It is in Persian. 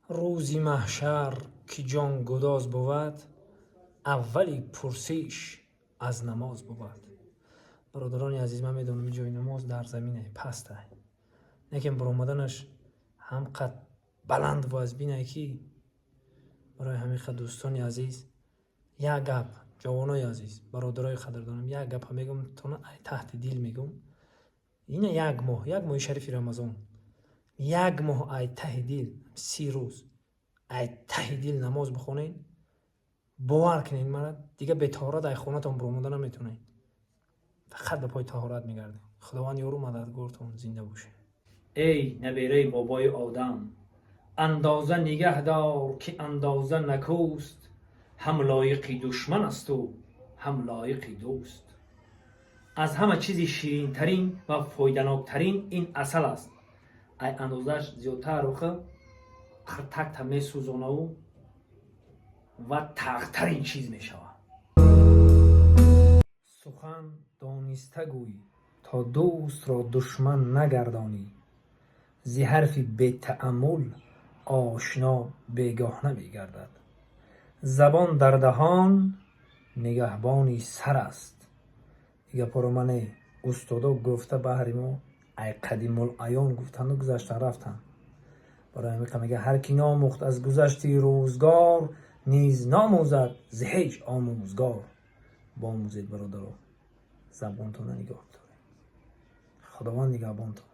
روزی محشر که جان گداز بود، اولی پرسیش از نماز بود. برادران عزیز، من میدونم جای نماز در زمینه پسته، لیکن بر اومدنش هم قد بلند و از بینه که برای همین خد دوستان عزیز یک گپ، جوانای عزیز، برادرای قدردانم، یک گپ میگم تونه تحت دل میگم. این یک ماه شریف رمضان، یک ماه ای ته دل 30 روز ای ته دل نماز بخونین، باور کنین مرا دیگه به طهارت ای خونتون برآمده نمیتونین، فقط به پای طهارت میگردین. خداوند یارو مددگارتون زنده باشه. ای نبیره بابای آدم، اندازه نگه دار که اندازه نکوست، هم لایق دشمن است و هم لایق دوست. از همه چیز شیرین ترین و فایدناک ترین این عسل است. ای اندازش زیادتر روخه قرتک تا می سوزانه و تغترین چیز می شود. سخن دانسته گوی تا دوست را دشمن نگردانی، زی حرفی به تأمل آشنا بیگاه نمی گردد. زبان در دهان نگهبانی سر است. دیگه پر من استادا گفته بحری ما ای قدیم الایام گفتن و گذشتن رفتن. برای همین میگه هر کی ناموخت از گذشته روزگار، نیز ناموزد ز هیچ آموزگار. با آموزید برادران، زبانتون نگاه دارید. خداوند نگهبانتون.